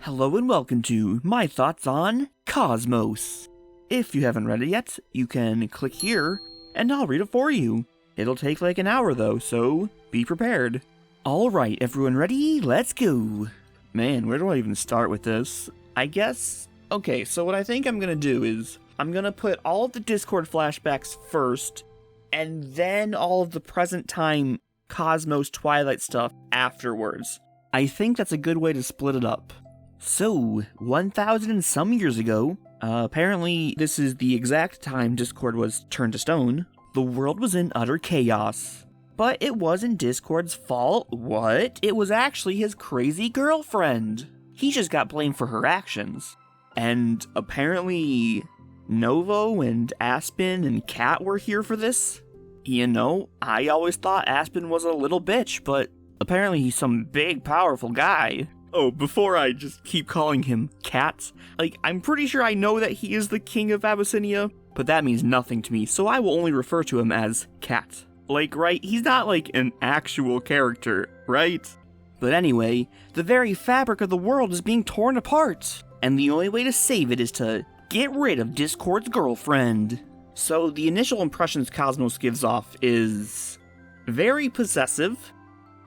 Hello and welcome to my thoughts on Cosmos. If you haven't read it yet, you can click here and I'll read it for you. It'll take like an hour though, so be prepared. Alright, everyone ready? Let's go. Man, where do I even start with this? I guess... Okay, so what I think I'm gonna do is, I'm gonna put all of the Discord flashbacks first, and then all of the present time Cosmos Twilight stuff afterwards. I think that's a good way to split it up. So, 1,000 and some years ago, apparently this is the exact time Discord was turned to stone, the world was in utter chaos. But it wasn't Discord's fault. What? It was actually his crazy girlfriend. He just got blamed for her actions. And apparently, Novo and Aspen and Kat were here for this. You know, I always thought Aspen was a little bitch, but apparently he's some big, powerful guy. Oh, before I just keep calling him Kat, I'm pretty sure I know that he is the king of Abyssinia, but that means nothing to me, so I will only refer to him as Kat. Right? He's not an actual character, right? But anyway, the very fabric of the world is being torn apart, and the only way to save it is to get rid of Discord's girlfriend. So the initial impressions Cosmos gives off is very possessive.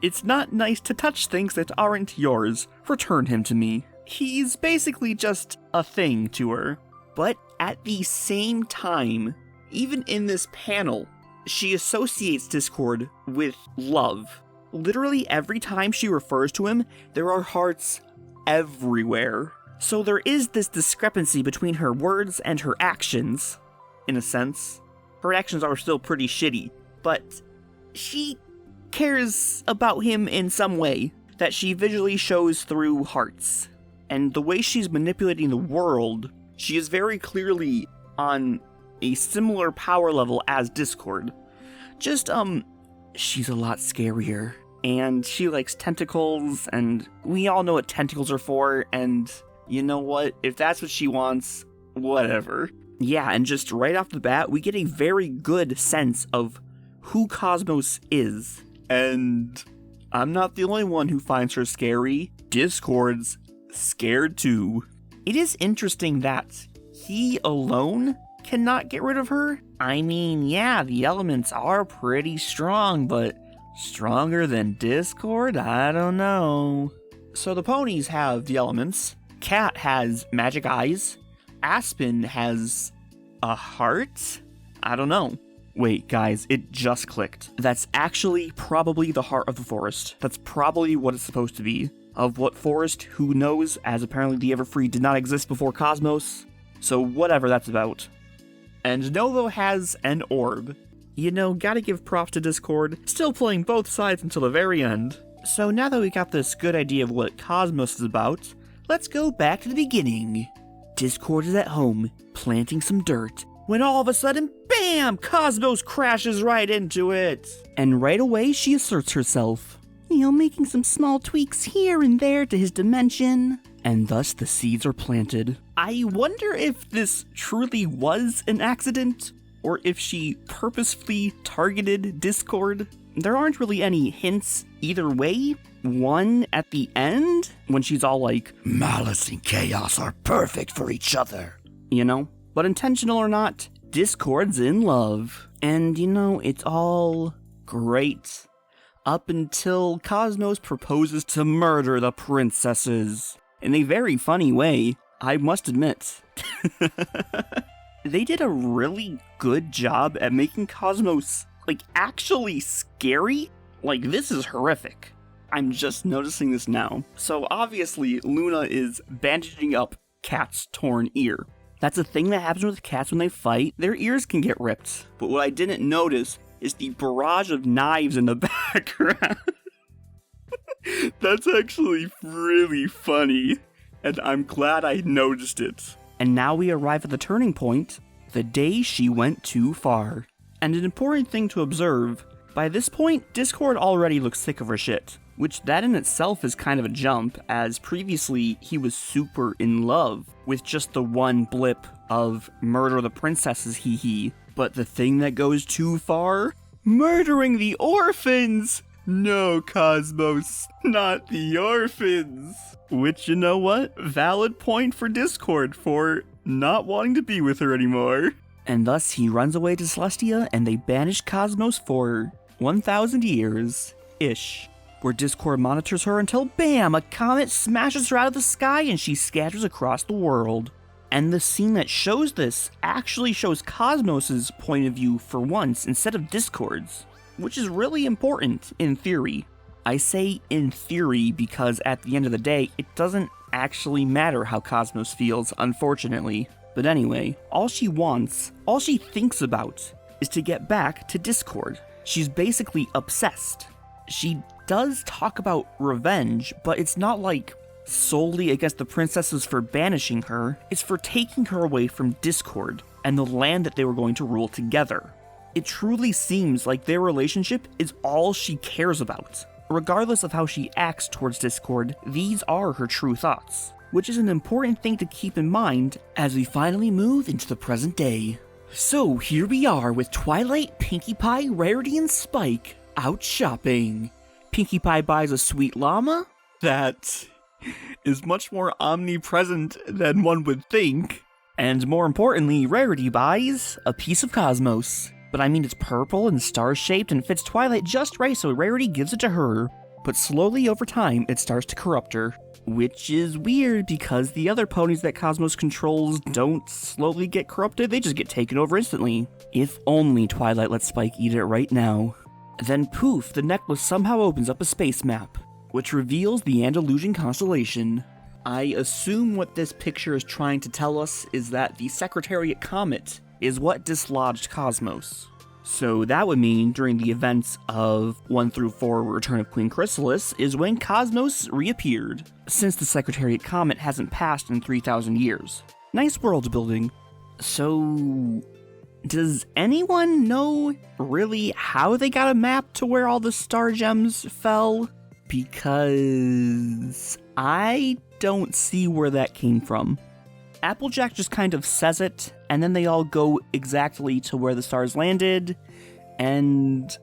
It's not nice to touch things that aren't yours. Return him to me. He's basically just a thing to her. But at the same time, even in this panel, she associates Discord with love. Literally every time she refers to him, there are hearts everywhere. So there is this discrepancy between her words and her actions, in a sense. Her actions are still pretty shitty, but she cares about him in some way that she visually shows through hearts. And the way she's manipulating the world, she is very clearly on a similar power level as Discord. Just, she's a lot scarier. And she likes tentacles, and we all know what tentacles are for, and you know what? If that's what she wants, whatever. Yeah, and just right off the bat, we get a very good sense of who Cosmos is. And I'm not the only one who finds her scary. Discord's scared too. It is interesting that he alone cannot get rid of her. I mean, yeah, the elements are pretty strong, but stronger than Discord? I don't know. So the ponies have the elements. Kat has magic eyes. Aspen has a heart? I don't know. Wait, guys, it just clicked. That's actually probably the heart of the forest. That's probably what it's supposed to be. Of what forest, who knows, as apparently the Everfree did not exist before Cosmos. So whatever that's about. And Novo has an orb. You know, gotta give props to Discord, still playing both sides until the very end. So now that we got this good idea of what Cosmos is about, let's go back to the beginning. Discord is at home, planting some dirt, when all of a sudden, BAM! Cosmos crashes right into it! And right away, she asserts herself. Making some small tweaks here and there to his dimension. And thus, the seeds are planted. I wonder if this truly was an accident, or if she purposefully targeted Discord. There aren't really any hints either way. One at the end, when she's all like, malice and chaos are perfect for each other. You know? But intentional or not, Discord's in love. And you know, it's all great. Up until Cosmos proposes to murder the princesses. In a very funny way, I must admit. They did a really good job at making Cosmos, actually scary. This is horrific. I'm just noticing this now. So obviously, Luna is bandaging up Kat's torn ear. That's a thing that happens with cats when they fight. Their ears can get ripped. But what I didn't notice is the barrage of knives in the background. That's actually really funny. And I'm glad I noticed it. And now we arrive at the turning point, the day she went too far. And an important thing to observe, by this point, Discord already looks sick of her shit. Which that in itself is kind of a jump, as previously he was super in love with just the one blip of murder the princesses hee. But the thing that goes too far? Murdering the orphans! No, Cosmos, not the orphans. Which, you know what? Valid point for Discord for not wanting to be with her anymore. And thus he runs away to Celestia and they banish Cosmos for 1,000 years-ish. Where Discord monitors her until BAM! A comet smashes her out of the sky and she scatters across the world. And the scene that shows this actually shows Cosmos' point of view for once instead of Discord's, which is really important in theory. I say in theory because at the end of the day, it doesn't actually matter how Cosmos feels, unfortunately. But anyway, all she thinks about, is to get back to Discord. She's basically obsessed. She does talk about revenge, but it's not like solely against the princesses for banishing her, it's for taking her away from Discord and the land that they were going to rule together. It truly seems like their relationship is all she cares about. Regardless of how she acts towards Discord, these are her true thoughts, which is an important thing to keep in mind as we finally move into the present day. So here we are with Twilight, Pinkie Pie, Rarity, and Spike out shopping. Pinkie Pie buys a sweet llama that is much more omnipresent than one would think. And more importantly, Rarity buys a piece of Cosmos. But I mean, it's purple and star-shaped and fits Twilight just right, so Rarity gives it to her. But slowly over time, it starts to corrupt her. Which is weird because the other ponies that Cosmos controls don't slowly get corrupted, they just get taken over instantly. If only Twilight lets Spike eat it right now. Then poof, the necklace somehow opens up a space map, which reveals the Andalusian constellation. I assume what this picture is trying to tell us is that the Secretariat Comet is what dislodged Cosmos. So that would mean during the events of 1 through 4 Return of Queen Chrysalis is when Cosmos reappeared, since the Secretariat Comet hasn't passed in 3,000 years. Nice world building. So, does anyone know really how they got a map to where all the star gems fell? Because I don't see where that came from. Applejack just kind of says it, and then they all go exactly to where the stars landed, and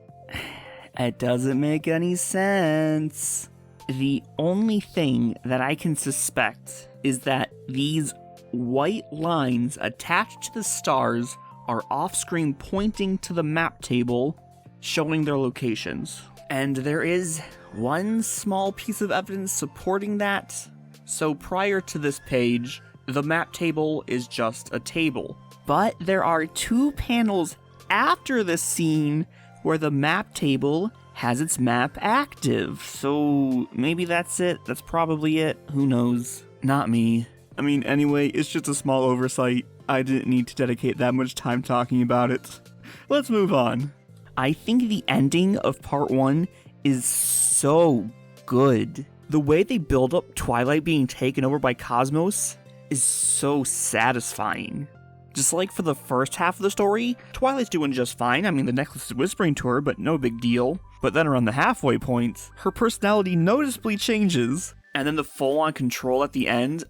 it doesn't make any sense. The only thing that I can suspect is that these white lines attached to the stars are off-screen pointing to the map table, showing their locations. And there is one small piece of evidence supporting that. So prior to this page, the map table is just a table. But there are 2 panels after this scene where the map table has its map active. So maybe that's it. That's probably it. Who knows? Not me. I mean, anyway, it's just a small oversight. I didn't need to dedicate that much time talking about it. Let's move on. I think the ending of part 1 is so good. The way they build up Twilight being taken over by Cosmos is so satisfying. Just like for the first half of the story, Twilight's doing just fine. I mean, the necklace is whispering to her, but no big deal. But then around the halfway point, her personality noticeably changes. And then the full-on control at the end,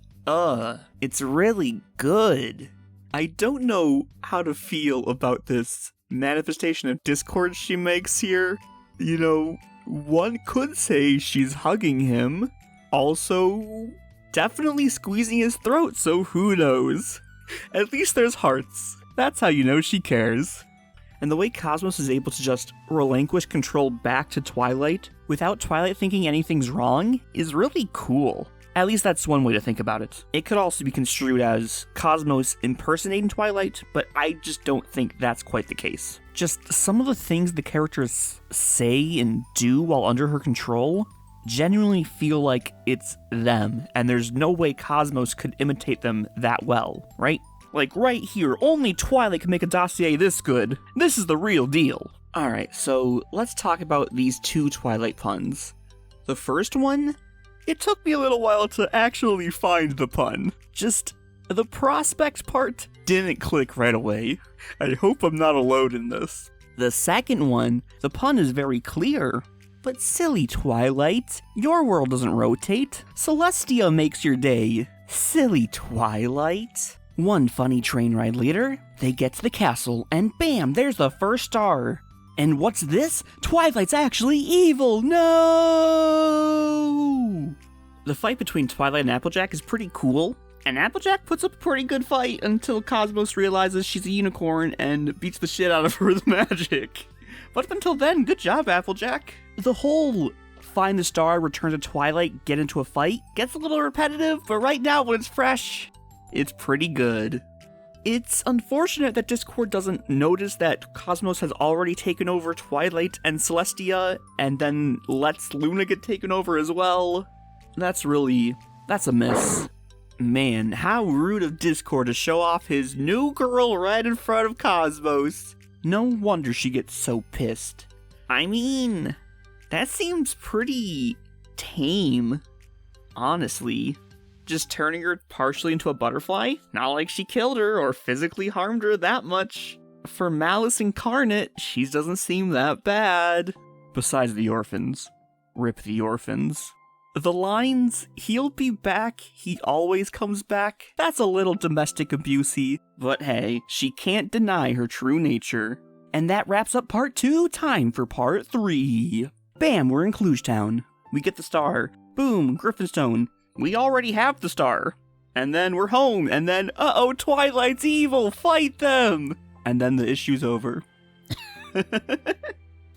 it's really good. I don't know how to feel about this manifestation of discord she makes here. You know, one could say she's hugging him. Also, definitely squeezing his throat, so who knows? At least there's hearts. That's how you know she cares. And the way Cosmos is able to just relinquish control back to Twilight without Twilight thinking anything's wrong is really cool. At least that's one way to think about it. It could also be construed as Cosmos impersonating Twilight, but I just don't think that's quite the case. Just some of the things the characters say and do while under her control genuinely feel like it's them, and there's no way Cosmos could imitate them that well, right? Like right here, only Twilight can make a dossier this good. This is the real deal. Alright, so let's talk about these 2 Twilight puns. The first one, it took me a little while to actually find the pun. Just, the prospect part didn't click right away. I hope I'm not alone in this. The second one, the pun is very clear. But silly Twilight, your world doesn't rotate. Celestia makes your day. Silly Twilight. One funny train ride later, they get to the castle, and bam, there's the first star. And what's this? Twilight's actually evil! No! The fight between Twilight and Applejack is pretty cool, and Applejack puts up a pretty good fight until Cosmos realizes she's a unicorn and beats the shit out of her with magic. But up until then, good job, Applejack. The whole find the star, return to Twilight, get into a fight gets a little repetitive, but right now when it's fresh, it's pretty good. It's unfortunate that Discord doesn't notice that Cosmos has already taken over Twilight and Celestia, and then lets Luna get taken over as well. That's a miss. Man, how rude of Discord to show off his new girl right in front of Cosmos. No wonder she gets so pissed. I mean, that seems pretty tame, honestly. Just turning her partially into a butterfly? Not like she killed her or physically harmed her that much. For Malice Incarnate, she doesn't seem that bad. Besides the orphans. Rip the orphans. The lines, he'll be back, he always comes back, that's a little domestic abusey, but hey, she can't deny her true nature. And that wraps up part 2, time for part 3. Bam, we're in Cluj Town. We get the star. Boom, Griffinstone. We already have the star. And then we're home, and then, uh-oh, Twilight's evil, fight them! And then the issue's over.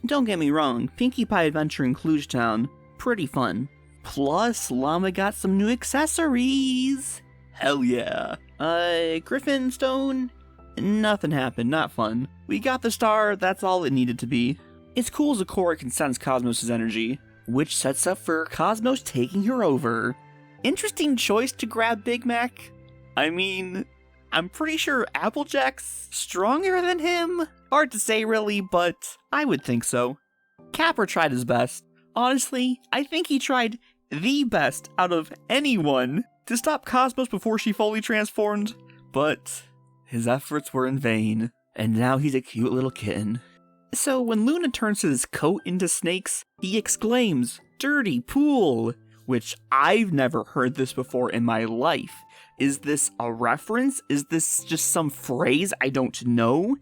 Don't get me wrong, Pinkie Pie Adventure in Cluj Town, pretty fun. Plus, Llama got some new accessories! Hell yeah. Griffinstone? Nothing happened, not fun. We got the star, that's all it needed to be. It's cool Zecora can sense Cosmos' energy, which sets up for Cosmos taking her over. Interesting choice to grab Big Mac. I mean, I'm pretty sure Applejack's stronger than him? Hard to say really, but I would think so. Capper tried his best. Honestly, I think he tried the best out of anyone to stop Cosmos before she fully transformed, but his efforts were in vain, and now he's a cute little kitten. So when Luna turns his coat into snakes, he exclaims, "Dirty pool!" Which I've never heard this before in my life. Is this a reference? Is this just some phrase I don't know?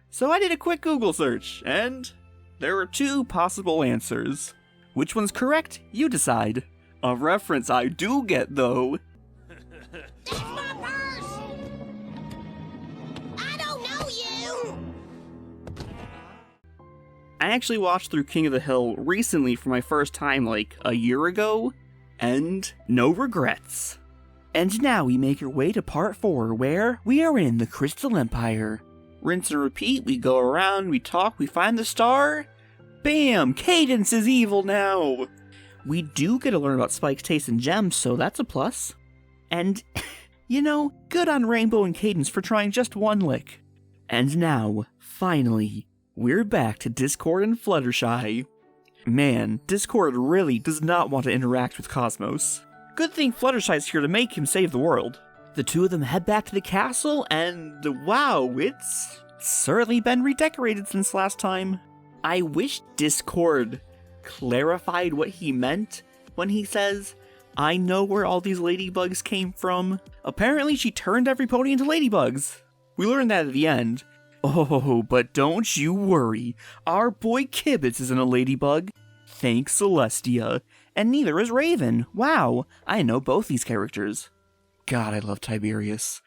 So I did a quick Google search, and there are 2 possible answers. Which one's correct? You decide. A reference I do get, though. That's my purse! I don't know you! I actually watched through King of the Hill recently for my first time like a year ago, and no regrets. And now we make our way to part 4, where we are in the Crystal Empire. Rinse and repeat, we go around, we talk, we find the star. Bam! Cadence is evil now! We do get to learn about Spike's taste in gems, so that's a plus. And, you know, good on Rainbow and Cadence for trying just one lick. And now, finally, we're back to Discord and Fluttershy. Man, Discord really does not want to interact with Cosmos. Good thing Fluttershy's here to make him save the world. The 2 of them head back to the castle, and wow, it's certainly been redecorated since last time. I wish Discord clarified what he meant when he says, "I know where all these ladybugs came from." Apparently she turned every pony into ladybugs. We learned that at the end. Oh, but don't you worry. Our boy Kibitz isn't a ladybug. Thanks, Celestia. And neither is Raven. Wow, I know both these characters. God, I love Tiberius.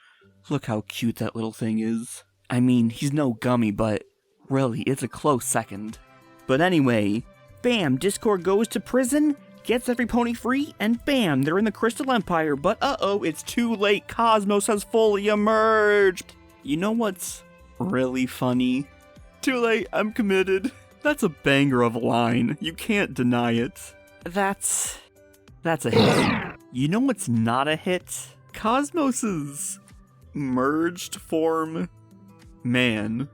Look how cute that little thing is. I mean, he's no gummy, but really, it's a close second. But anyway, bam, Discord goes to prison, gets every pony free, and bam, they're in the Crystal Empire, but uh-oh, it's too late, Cosmos has fully emerged! You know what's really funny? Too late, I'm committed. That's a banger of a line, you can't deny it. That's a hit. You know what's not a hit? Cosmos's merged form. Man,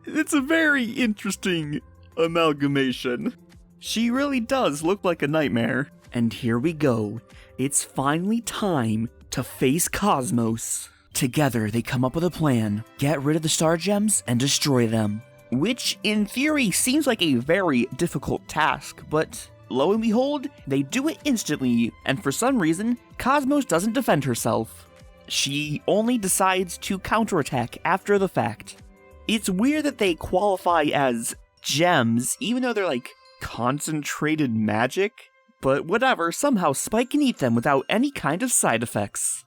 it's a very interesting amalgamation. She really does look like a nightmare. And here we go. It's finally time to face Cosmos. Together, they come up with a plan. Get rid of the star gems and destroy them. Which, in theory, seems like a very difficult task, but lo and behold, they do it instantly, and for some reason, Cosmos doesn't defend herself. She only decides to counterattack after the fact. It's weird that they qualify as gems, even though they're like concentrated magic. But whatever, somehow Spike can eat them without any kind of side effects.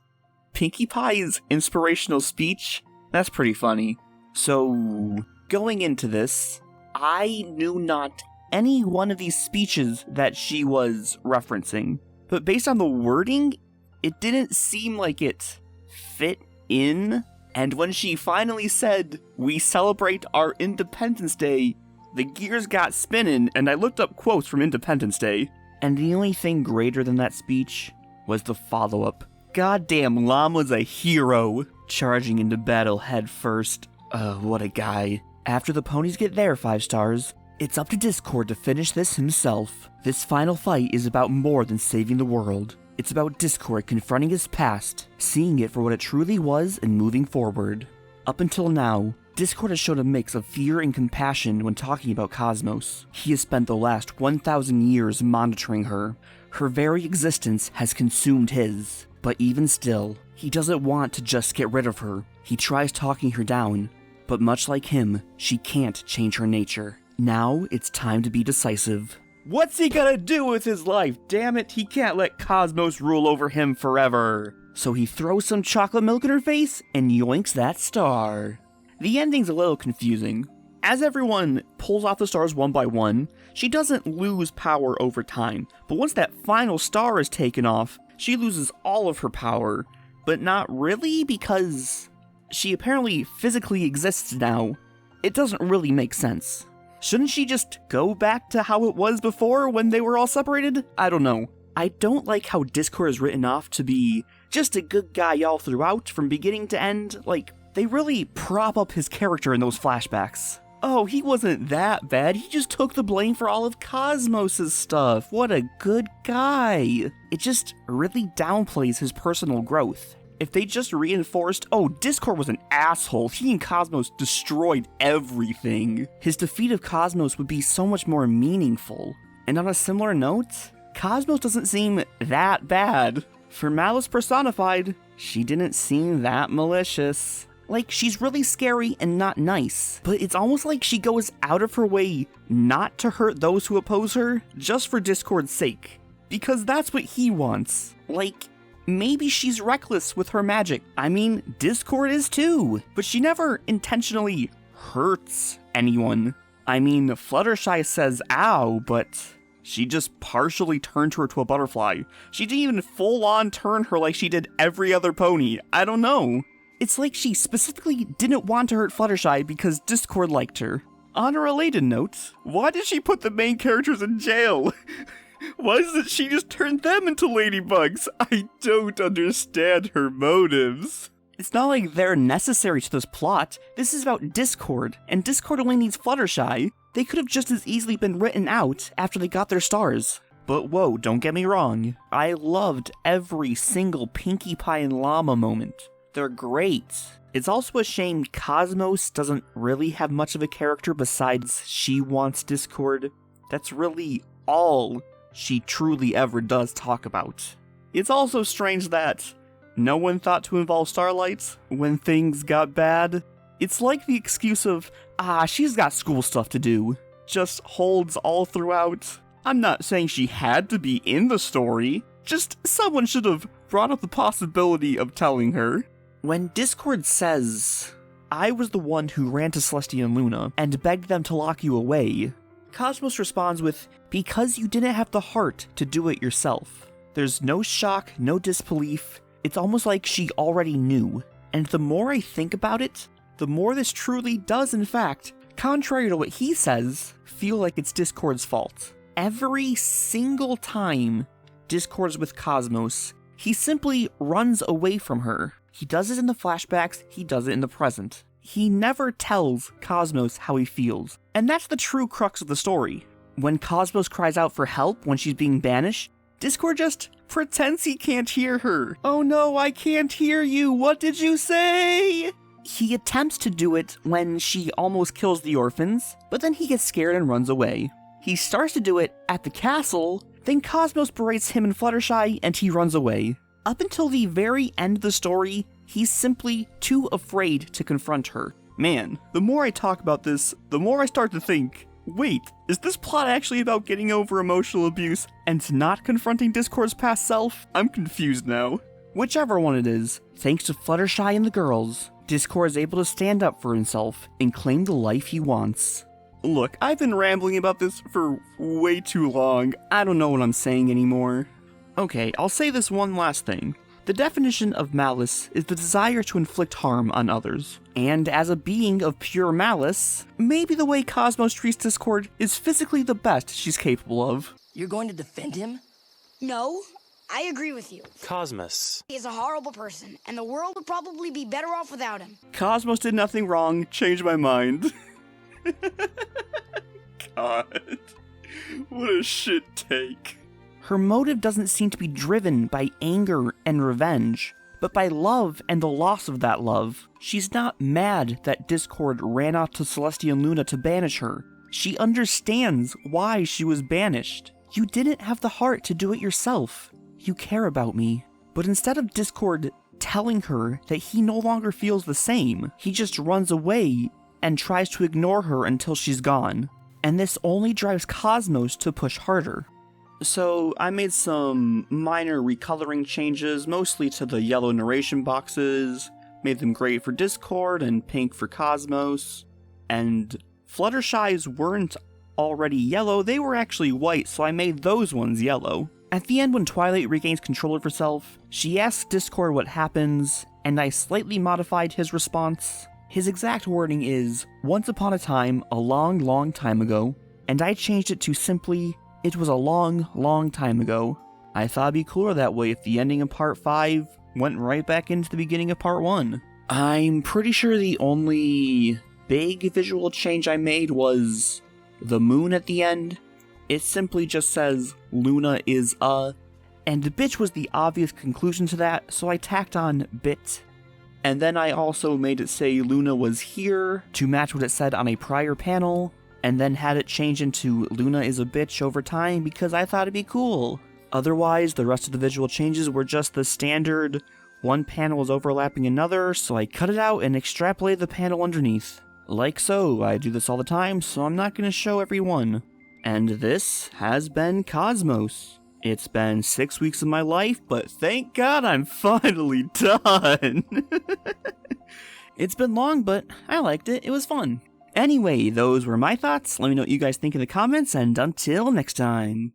Pinkie Pie's inspirational speech, that's pretty funny. So, going into this, I knew not any one of these speeches that she was referencing. But based on the wording, it didn't seem like it fit in. And when she finally said, "We celebrate our Independence Day," the gears got spinning, and I looked up quotes from Independence Day. And the only thing greater than that speech was the follow-up. Goddamn, Llama's a hero, charging into battle head first. What a guy. After the ponies get their 5 stars, it's up to Discord to finish this himself. This final fight is about more than saving the world. It's about Discord confronting his past, seeing it for what it truly was, and moving forward. Up until now, Discord has shown a mix of fear and compassion when talking about Cosmos. He has spent the last 1,000 years monitoring her. Her very existence has consumed his. But even still, he doesn't want to just get rid of her. He tries talking her down. But much like him, she can't change her nature. Now, it's time to be decisive. What's he gonna do with his life? Damn it, he can't let Cosmos rule over him forever. So he throws some chocolate milk in her face and yoinks that star. The ending's a little confusing. As everyone pulls off the stars one by one, she doesn't lose power over time, but once that final star is taken off, she loses all of her power. But not really, because she apparently physically exists now. It doesn't really make sense. Shouldn't she just go back to how it was before when they were all separated? I don't know. I don't like how Discord is written off to be just a good guy all throughout from beginning to end. Like, they really prop up his character in those flashbacks. Oh, he wasn't that bad, he just took the blame for all of Cosmos' stuff. What a good guy. It just really downplays his personal growth. If they just reinforced, oh, Discord was an asshole, he and Cosmos destroyed everything, his defeat of Cosmos would be so much more meaningful. And on a similar note, Cosmos doesn't seem that bad. For Malice personified, she didn't seem that malicious. Like, she's really scary and not nice, but it's almost like she goes out of her way not to hurt those who oppose her, just for Discord's sake. Because that's what he wants. Like, maybe she's reckless with her magic. I mean, Discord is too, but she never intentionally hurts anyone. I mean, Fluttershy says ow, but she just partially turned her to a butterfly. She didn't even full-on turn her like she did every other pony. I don't know. It's like she specifically didn't want to hurt Fluttershy because Discord liked her. On a related note, why did she put the main characters in jail? Why doesn't she just turn them into ladybugs? I don't understand her motives. It's not like they're necessary to this plot. This is about Discord, and Discord only needs Fluttershy. They could have just as easily been written out after they got their stars. But whoa, don't get me wrong. I loved every single Pinkie Pie and Llama moment. They're great. It's also a shame Cosmos doesn't really have much of a character besides she wants Discord. That's really all she truly ever does talk about. It's also strange that no one thought to involve Starlight when things got bad. It's like the excuse of, she's got school stuff to do, just holds all throughout. I'm not saying she had to be in the story, just someone should have brought up the possibility of telling her. When Discord says, "I was the one who ran to Celestia and Luna and begged them to lock you away," Cosmos responds with, "Because you didn't have the heart to do it yourself." There's no shock, no disbelief. It's almost like she already knew. And the more I think about it, the more this truly does, in fact, contrary to what he says, feel like it's Discord's fault. Every single time Discord's with Cosmos, he simply runs away from her. He does it in the flashbacks, he does it in the present. He never tells Cosmos how he feels. And that's the true crux of the story. When Cosmos cries out for help when she's being banished, Discord just pretends he can't hear her. "Oh no, I can't hear you, what did you say?" He attempts to do it when she almost kills the orphans, but then he gets scared and runs away. He starts to do it at the castle, then Cosmos berates him and Fluttershy and he runs away. Up until the very end of the story, he's simply too afraid to confront her. Man, the more I talk about this, the more I start to think, Wait, is this plot actually about getting over emotional abuse and not confronting Discord's past self? I'm confused now. Whichever one it is, thanks to Fluttershy and the girls, Discord is able to stand up for himself and claim the life he wants. Look, I've been rambling about this for way too long. I don't know what I'm saying anymore. Okay, I'll say this one last thing. The definition of malice is the desire to inflict harm on others. And as a being of pure malice, maybe the way Cosmos treats Discord is physically the best she's capable of. You're going to defend him? No, I agree with you. Cosmos. He is a horrible person, and the world would probably be better off without him. Cosmos did nothing wrong, changed my mind. God, what a shit take. Her motive doesn't seem to be driven by anger and revenge, but by love and the loss of that love. She's not mad that Discord ran off to Celestia and Luna to banish her. She understands why she was banished. You didn't have the heart to do it yourself. You care about me. But instead of Discord telling her that he no longer feels the same, he just runs away and tries to ignore her until she's gone. And this only drives Cosmos to push harder. So I made some minor recoloring changes, mostly to the yellow narration boxes, made them gray for Discord and pink for Cosmos, and Fluttershy's weren't already yellow, they were actually white, so I made those ones yellow. At the end, when Twilight regains control of herself, she asks Discord what happens, and I slightly modified his response. His exact wording is, "Once upon a time, a long, long time ago," and I changed it to simply, "It was a long, long time ago." I thought it'd be cooler that way if the ending of part 5 went right back into the beginning of part 1. I'm pretty sure the only big visual change I made was the moon at the end. It simply just says, "Luna is a," and bitch was the obvious conclusion to that, so I tacked on bit. And then I also made it say Luna was here to match what it said on a prior panel, and then had it change into Luna is a bitch over time because I thought it'd be cool. Otherwise, the rest of the visual changes were just the standard one panel was overlapping another, so I cut it out and extrapolated the panel underneath. Like so, I do this all the time, so I'm not going to show every one. And this has been Cosmos. It's been 6 weeks of my life, but thank God I'm finally done. It's been long, but I liked it. It was fun. Anyway, those were my thoughts. Let me know what you guys think in the comments, and until next time.